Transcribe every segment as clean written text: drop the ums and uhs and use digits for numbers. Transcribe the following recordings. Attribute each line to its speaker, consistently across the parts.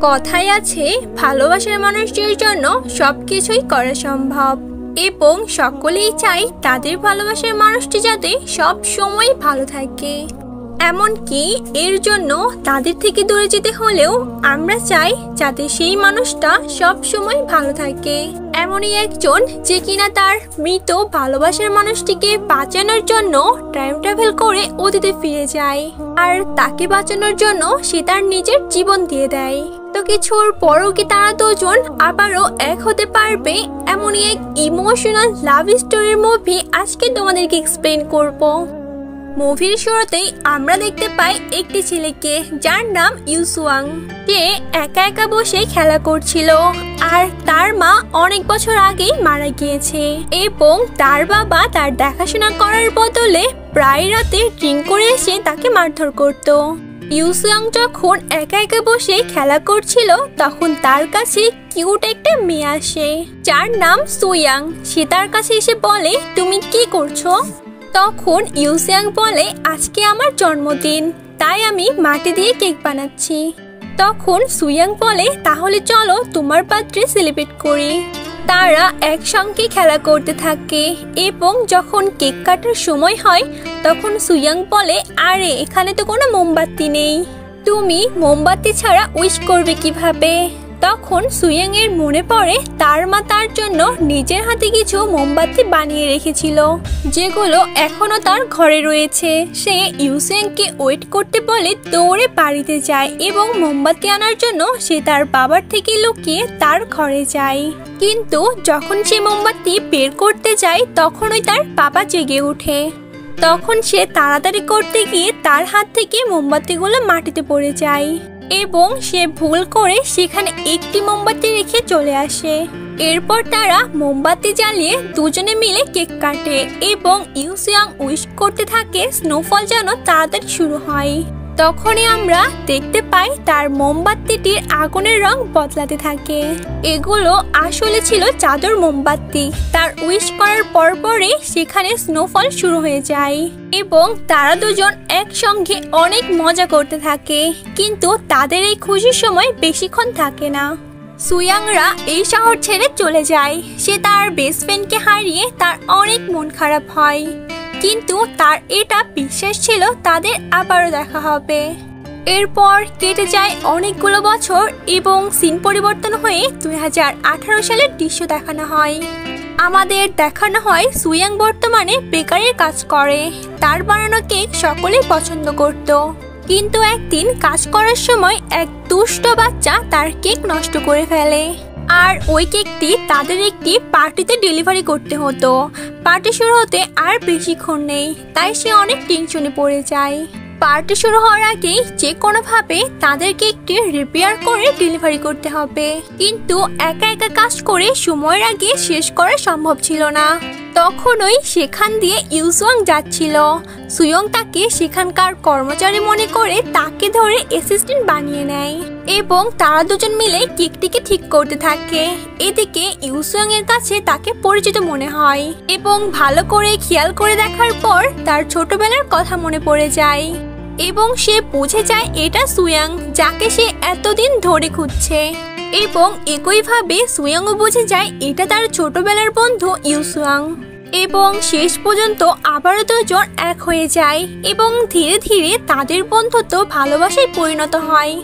Speaker 1: কথায় আছে ভালোবাসার মানুষটির জন্য সবকিছুই করা সম্ভব এবং সকলেই চায় তাদের ভালোবাসার মানুষটি যাতে সব সময় ভালো থাকে। এমনকি এর জন্য তাদের থেকে দূরে যেতে হলেও আমরা চাই যাতে সেই মানুষটা সব সময় ভালো থাকে। এমনই একজন যে কিনা তার মৃত ভালোবাসার মানুষটিকে বাঁচানোর জন্য টাইম ট্রাভেল করে অতীতে ফিরে যায়, আর তাকে বাঁচানোর জন্য সে তার নিজের জীবন দিয়ে দেয়। তো কিছুর পরও কি তারা দুজন আবারও এক হতে পারবে? এমনই এক ইমোশনাল লাভ স্টোরির মুভি আজকে তোমাদেরকে এক্সপ্লেন করব। মুভির শুরুতেই আমরা দেখতে পাই একটি ছেলেকে যার নাম ইউসুয়াং। সে একা একা বসে খেলা করছিল, আর তার মা অনেক বছর আগেই মারা গিয়েছে এবং তার বাবা তার দেখাশোনা করার বদলে প্রায় রাতে ড্রিঙ্ক করে এসে তাকে মারধর করত। ইউসুয়াং যখন একা একা বসে খেলা করছিল তখন তার কাছে কিউট একটা মেয়ে আসে যার নাম সুয়াং। সে তার কাছে এসে বলে, তুমি কি করছো? তখন ইউসুয়াং বলে, আজকে আমার জন্মদিন, তাই আমি মাটি দিয়ে কেক বানাচ্ছি। তখন সুয়াং বলে, তাহলে চলো তোমার বার্থডে সেলিব্রেট করি। তারা একসঙ্গে খেলা করতে থাকে এবং যখন কেক কাটার সময় হয় তখন সুয়াং বলে, আরে এখানে তো কোনো মোমবাতি নেই, তুমি মোমবাতি ছাড়া উইশ করবে কিভাবে? তখন সুয়াং এর মনে পড়ে তার মা তার জন্য নিজের হাতে কিছু মোমবাতি বানিয়ে রেখেছিল যেগুলো এখনো তার ঘরে রয়েছে। সে ইউসুয়াংকে ওয়েট করতে বলে দৌড়ে বাড়িতে যায় এবং মোমবাতি আনার জন্য সে তার বাবার থেকে লুকিয়ে তার ঘরে যায়। কিন্তু যখন সে মোমবাতি বের করতে যায় তখনই তার বাবা জেগে ওঠে। তখন সে তাড়াতাড়ি করতে গিয়ে তার হাত থেকে মোমবাতিগুলো মাটিতে পড়ে যায় এবং সে ভুল করে সেখানে একটি মোমবাতি রেখে চলে আসে। এরপর তারা মোমবাতি জ্বালিয়ে দুজনে মিলে কেক কাটে এবং ইউসুয়াং উইশ করতে থাকে স্নোফল যেন তাড়াতাড়ি শুরু হয়। তখনই আমরা দেখতে পাই তার মোমবাতিটির আগুনের রং বদলাতে থাকে। এগুলো আসলে ছিল চাদর মোমবাতি। তার উইশ করার পরপরই সেখানে স্নোফল শুরু হয়ে যায় এবং তারা দুজন একসঙ্গে অনেক মজা করতে থাকে। কিন্তু তাদের এই খুশির সময় বেশিক্ষণ থাকে না। সুয়াংরা এই শহর ছেড়ে চলে যায়। সে তার বেস্ট ফ্রেন্ডকে হারিয়ে তার অনেক মন খারাপ হয়, কিন্তু তার এটা বিশ্বাস ছিল তাদের আবারও দেখা হবে। এরপর কেটে যায় অনেকগুলো বছর এবং সিন পরিবর্তন হয়ে 2018 সালের দৃশ্য দেখানো হয়। আমাদের দেখানো হয় সুয়াং বর্তমানে বেকারির কাজ করে। তার বানানো কেক সকলেই পছন্দ করত, কিন্তু একদিন কাজ করার সময় এক দুষ্ট বাচ্চা তার কেক নষ্ট করে ফেলে, আর ওই কেকটি তাদের একটি পার্টিতে ডেলিভারি করতে হতো। পার্টি শুরু হতে আর বেশিক্ষণ নেই, তাই সে অনেক টেনশনে পড়ে যায়। পার্টি শুরু হওয়ার আগেই যে কোনোভাবে তাদের কেকটি রিপেয়ার করে ডেলিভারি করতে হবে, কিন্তু একা একা কাজ করে সময়ের আগে শেষ করা সম্ভব ছিল না। তখনই সেখান দিয়ে ইউসুয়াং যাচ্ছিল। সুয়ং তাকে সেখানকার কর্মচারী মনে করে তাকে ধরে অ্যাসিস্ট্যান্ট বানিয়ে নেয় এবং তারা দুজন মিলে কেকটিকে ঠিক করতে থাকে। এদিকে ইউসুয়াং এর কাছে তাকে পরিচিত মনে হয় এবং ভালো করে খেয়াল করে দেখার পর তার ছোটবেলার কথা মনে পড়ে যায় এবং সে বুঝে যায় এটা সুয়াং, যাকে সে এতদিন ধরে খুঁজছে। এবং একইভাবে সুয়াংও বুঝে যায় এটা তার ছোটবেলার বন্ধু ইউসুয়াং। এবং শেষ পর্যন্ত আবারও দুজন এক হয়ে যায় এবং ধীরে ধীরে তাদের বন্ধুত্ব ভালোবাসায় পরিণত হয়।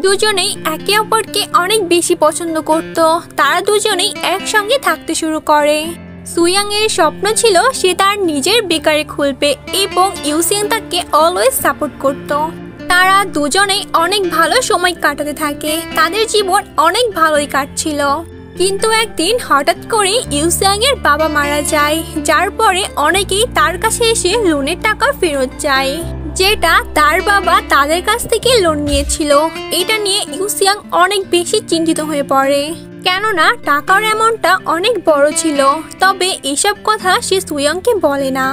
Speaker 1: দুজনেই একে অপরকে অনেক বেশি পছন্দ করত। তারা দুজনেই একসঙ্গে থাকতে শুরু করে। সুয়াং এর স্বপ্ন ছিল সে তার নিজের বেকারি খুলবে এবং ইউসুয়াং তাকে অলওয়েজ সাপোর্ট করত। তারা দুজনেই অনেক ভালো সময় কাটাতে থাকে। তাদের জীবন অনেক ভালোই কাটছিল, কিন্তু একদিন হঠাৎ করে ইউসুয়াং এর বাবা মারা যায়, যার পরে অনেকেই তার কাছে এসে লোনের টাকা ফেরত চায়, যেটা তার বাবা তাদের কাছ থেকে লোন নিয়েছিল। এটা নিয়ে ইউসুয়াং অনেক বেশি চিন্তিত হয়ে পড়ে, কেননা টাকার অ্যামাউন্টটা অনেক বড় ছিল। তবে এসব কথা সে সুয়াংকে বলে না।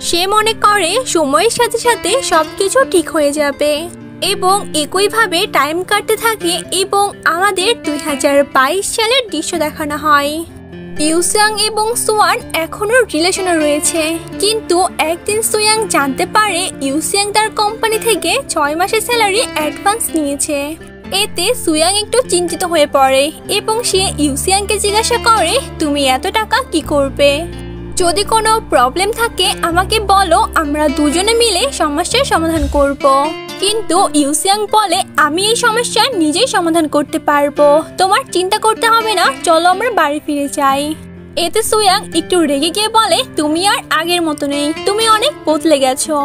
Speaker 1: সে মনে করে সময়ের সাথে সাথে সবকিছু ঠিক হয়ে যাবে এবং একইভাবে টাইম কাটতে থাকে এবং আমাদের 2022 সালের দৃশ্য দেখানো হয়। ইউসুয়াং এবং সুয়ান এখনো রিলেশনে রয়েছে, কিন্তু একদিন সুয়াং জানতে পারে ইউসুয়াং তার কোম্পানি থেকে 6 মাসের স্যালারি অ্যাডভান্স নিয়েছে এতে সুয়াং একটু চিন্তিত হয়ে পড়ে এবং সে ইউসিয়াংকে জিজ্ঞাসা করে, তুমি এত টাকা কি করবে? যদি কোনো প্রবলেম থাকে আমাকে বলো, আমরা দুজনে মিলে সমস্যার সমাধান করব। কিন্তু ইউসিয়াং বলে, আমি এই সমস্যা নিজেই সমাধান করতে পারবো, তোমার চিন্তা করতে হবে না, চলো আমরা বাড়ি ফিরে যাই। এতে সুয়াং একটু রেগে গিয়ে বলে, তুমি আর আগের মতো নেই, তুমি অনেক বদলে গেছো।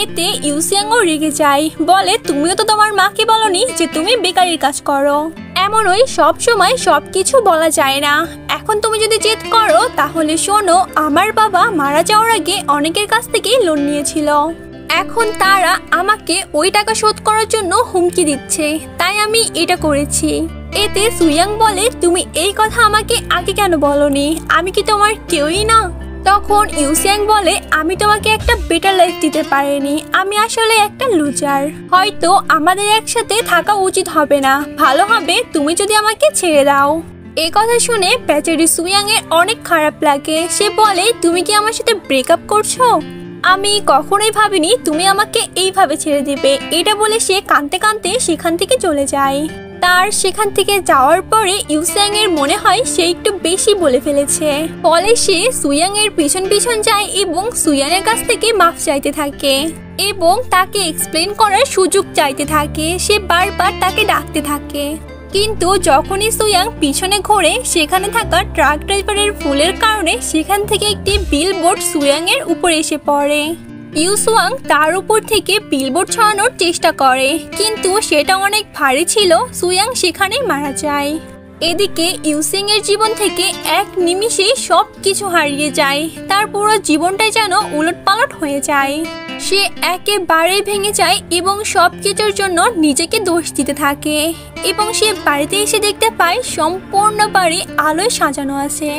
Speaker 1: এতে ইউসিয়াংও রেগে যায়, বলে, তুমিও তো তোমার মাকে বলনি যে তুমি বেকারির কাজ করো। এমনই সব সময় সবকিছু বলা যায় না। এখন তুমি যদি জেদ করো তাহলে শোনো, আমার বাবা মারা যাওয়ার আগে অনেকের কাছ থেকেই লোন নিয়েছিল। এখন তারা আমাকে ওই টাকা শোধ করার জন্য হুমকি দিচ্ছে, তাই আমি এটা করেছি। এতে সুয়াং বলে, তুমি এই কথা আমাকে আগে কেন বলনি? আমি কি তোমার কেউই না? তখন ইউসিয়াং বলে, আমি তোমাকে একটা বেটার লাইফ দিতে পারিনি, আমি আসলে একটা লুজার। হয়তো আমাদের একসাথে থাকা উচিত হবে না, ভালো হবে তুমি যদি আমাকে ছেড়ে দাও। এই কথা শুনে বেচারি সুয়াং এর অনেক খারাপ লাগে। সে বলে, তুমি কি আমার সাথে ব্রেকআপ করছো? আমি কখনোই ভাবিনি তুমি আমাকে এইভাবে ছেড়ে দিবে। এটা বলে সে কাঁদতে কাঁদতে সেখান থেকে চলে যায়। তার সেখান থেকে যাওয়ার পরে ইউসিয়াং এর মনে হয় সে একটু বেশি বলে ফেলেছে। ফলে সে সুয়াং এর পিছন পিছন যায় এবং সুয়াং এর কাছ থেকে মাফ চাইতে থাকে এবং তাকে এক্সপ্লেন করার সুযোগ চাইতে থাকে। সে বারবার তাকে ডাকতে থাকে, কিন্তু যখনই সুয়াং পিছনে ঘোরে সেখানে থাকা ট্রাক ড্রাইভারের ভুলের কারণে সেখান থেকে একটি বিলবোর্ড সুয়াং এর উপর এসে পড়ে। ইউসুয়াং তার উপর থেকে বিলবোর্ড ছড়ানোর চেষ্টা করে, কিন্তু সেটা অনেক ভারী ছিল। সুয়াং সেখানে মারা যায়। এদিকে ইউসিং এর জীবন থেকে এক নিমিষে সবকিছু হারিয়ে যায়। তার পুরো জীবনটাই যেন উলটপালট হয়ে যায়। সে একেবারে ভেঙে যায় এবং সবকিছুর জন্য নিজেকে দোষ দিতে থাকে। এবং সে বাড়িতে এসে দেখতে পায় সম্পূর্ণ বাড়ি আলোয় সাজানো আছে,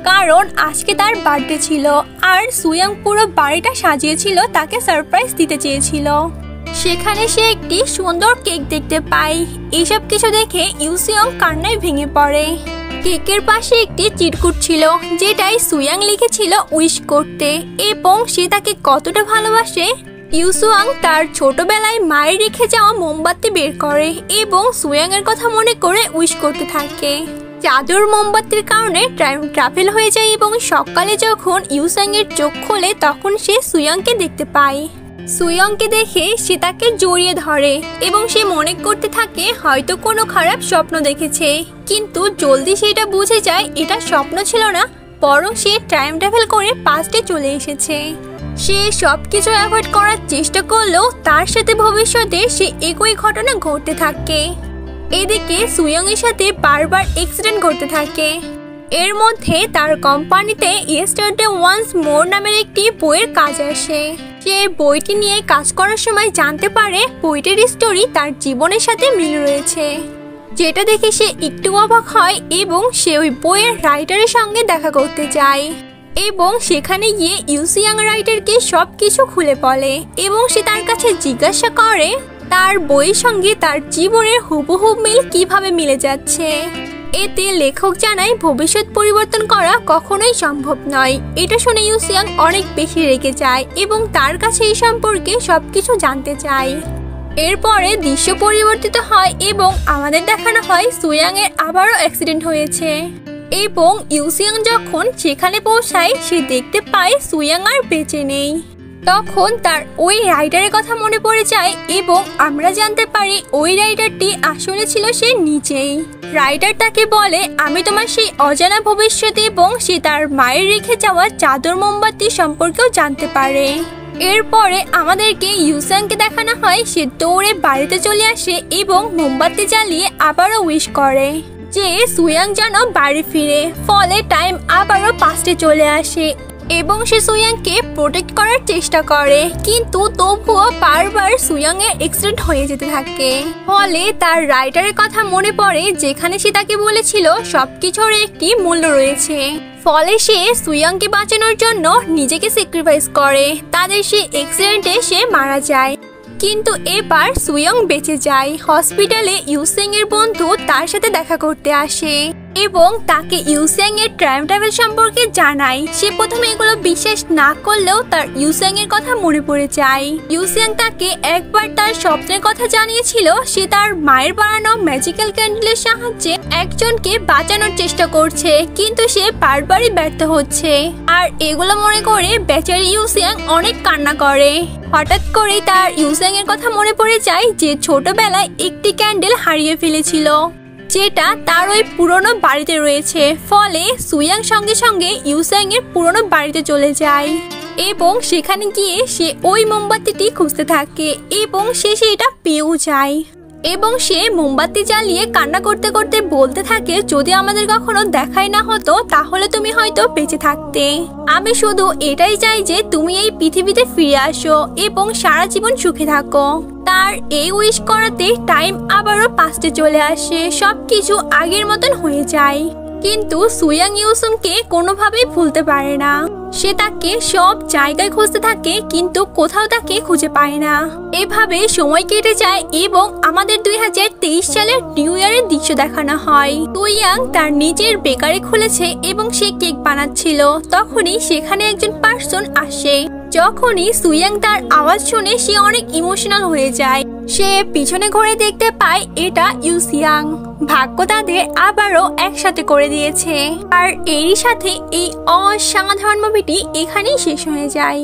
Speaker 1: কারণ আজকে তার বার্থডে ছিল আর সুয়াং পুরো বাড়িটা সাজিয়েছিল, তাকে সারপ্রাইজ দিতে চেয়েছিল। সেখানে সে একটি সুন্দর কেক দেখতে পায়। এইসব কিছু দেখে ইউসিয়ং কান্নায় ভেঙে পড়ে। কেকের পাশে একটি চিরকুট ছিল, যেটাই সুয়াং লিখেছিল উইশ করতে এবং সে তাকে কতটা ভালোবাসে। ইউসুয়াং তার ছোটবেলায় মায়ের রেখে যাওয়া মোমবাতি বের করে এবং সুয়াং এর কথা মনে করে উইশ করতে থাকে। জাদুর মোমবাতির কারণে টাইম ট্রাভেল হয়ে যায় এবং সকালে যখন ইউসাং এর চোখ খোলে তখন সে সুয়াংকে দেখতে পায়। সুয়াংকে দেখে সে তাকে জড়িয়ে ধরে এবং সে মনে করতে থাকে হয়তো কোনো খারাপ স্বপ্ন দেখেছে, কিন্তু জলদি সেটা বুঝে যায় এটা স্বপ্ন ছিল না, বরং সে টাইম ট্রাভেল করে পাস্টে চলে এসেছে। সে সবকিছু অ্যাভয়েড করার চেষ্টা করলেও তার সাথে ভবিষ্যতে সে একই ঘটনা ঘটতে থাকে। এদিকে সুয়াং এর সাথে বারবার অ্যাক্সিডেন্ট ঘটতে থাকে। এর মধ্যে তার কোম্পানিতে ইয়েস্টারডে ওয়ান্স মোর নামের একটি বইয়ের কাজ আসে। সে বইটি নিয়ে কাজ করার সময় জানতে পারে বইটির স্টোরি তার জীবনের সাথে মিল রয়েছে, যেটা দেখে সে একটু অবাক হয় এবং সে ওই বইয়ের রাইটারের সঙ্গে দেখা করতে যায় এবং সেখানে গিয়ে ইউসিয়াং রাইটারকে সবকিছু খুলে বলে এবং সে তার কাছে জিজ্ঞাসা করে তার বইয়ের সঙ্গে তার জীবনের হুবহু মিল কিভাবে মিলে যাচ্ছে। এতে লেখক জানায় ভবিষ্যৎ পরিবর্তন করা কখনোই সম্ভব নয়। এটা শুনে ইউসিয়াং অনেক বেশি রেগে যায় এবং তার কাছে এই সম্পর্কে সবকিছু জানতে চায়। এরপরে দৃশ্য পরিবর্তিত হয় এবং আমাদের দেখানো হয় সুয়াং এর আবারও অ্যাক্সিডেন্ট হয়েছে এবং ইউসিয়াং যখন সেখানে পৌঁছায় সে দেখতে পায় সুয়াং আর বেঁচে নেই। তখন তার ওই রাইডারের কথা মনে পড়ে যায় এবং আমরা জানতে পারি ওই রাইডারটি আসলে ছিল সে নিজেই। রাইডার তাকে বলে, আমি তোমার সেই অজানা ভবিষ্যৎ এবং সে তার মায়ের রেখে যাওয়া চাদর মোমবাতি সম্পর্কেও জানতে পারে। এরপরে আমাদেরকে ইউসাংকে দেখানো হয় সে দৌড়ে বাড়িতে চলে আসে এবং মোমবাতি জ্বালিয়ে আবারও উইশ করে যে সুয়াং যেন বাড়ি ফিরে। ফলে টাইম আবারও পাস্টে চলে আসে এবং সে সুয়াংকে প্রোটেক্ট করার চেষ্টা করে, কিন্তু তবুও বারবার সুয়াং এর অ্যাক্সিডেন্ট হয়ে যেতে থাকে। ফলে তার রাইটারের কথা মনে পড়ে যেখানে সে তাকে বলেছিল সবকিছুর একটি মূল্য রয়েছে। ফলে সে সুয়াংকে বাঁচানোর জন্য নিজেকে স্যাক্রিফাইস করে। তাদের সেই অ্যাক্সিডেন্টে সে মারা যায় কিন্তু এবার সুইয়ং বেঁচে যায়। হসপিটালে ইউসেং এর বন্ধু তার সাথে দেখা করতে আসে এবং তাকে ইউসেং এর টাইম ট্রাভেল সম্পর্কে জানায়। সে প্রথমে এগুলো বিশ্বাস না করলেও তার ইউসেং এর কথা মনে পড়ে যায়। ইউসেং তাকে একবার তার স্বপ্নের কথা জানিয়েছিল। সে তার মায়ের বানানো ম্যাজিক্যাল ক্যান্ডেলের সাহায্যে একজনকে বাঁচানোর চেষ্টা করছে, কিন্তু সে বারবারই ব্যর্থ হচ্ছে। আর এগুলো মনে করে বেচারি ইউসেং অনেক কান্না করে। হঠাৎ করেই তার ইউসেং এর কথা মনে পড়ে যায় যে ছোটবেলায় একটি ক্যান্ডেল হারিয়ে ফেলেছিল, যেটা তার ওই পুরনো বাড়িতে রয়েছে। ফলে সুইয়াং সঙ্গে সঙ্গে ইউসেং এর পুরনো বাড়িতে চলে যায় এবং সেখানে গিয়ে সে ওই মোমবাতিটি খুঁজতে থাকে এবং সে সেটা পেয়েও যায় এবং সে মোমবাতি জ্বালিয়ে কান্না করতে করতে বলতে থাকে, যদি আমাদের কখনো দেখাই না হতো তাহলে তুমি হয়তো বেঁচে থাকতে। আমি শুধু এটাই চাই যে তুমি এই পৃথিবীতে ফিরে আসো এবং সারা জীবন সুখে থাকো। তার এই উইশ করাতে টাইম আবারও পাস্টে চলে আসে, সবকিছু আগের মতন হয়ে যায়। কিন্তু সুইয়াং ইউসুংকে কোনোভাবেই ভুলতে পারে না। সে তাকে সব জায়গায় খুঁজতে থাকে কিন্তু কোথাও তাকে খুঁজে পায় না। এভাবে সময় কেটে যায় এবং আমাদের 2023 সালের নিউ ইয়ারের দৃশ্য দেখানো হয়। সুইয়াং তার নিজের বেকারি খুলেছে এবং সে কেক বানাচ্ছিল। তখনই সেখানে একজন পার্সন আসে। যখনই সুইয়াং তার আওয়াজ শুনে সে অনেক ইমোশনাল হয়ে যায়। সে পিছনে ঘুরে দেখতে পায় এটা ইউসিয়াং। ভাগ্য তাদের আবারও একসাথে করে দিয়েছে। আর এরই সাথে এই অসাধারণ মুভিটি এখানেই শেষ হয়ে যায়।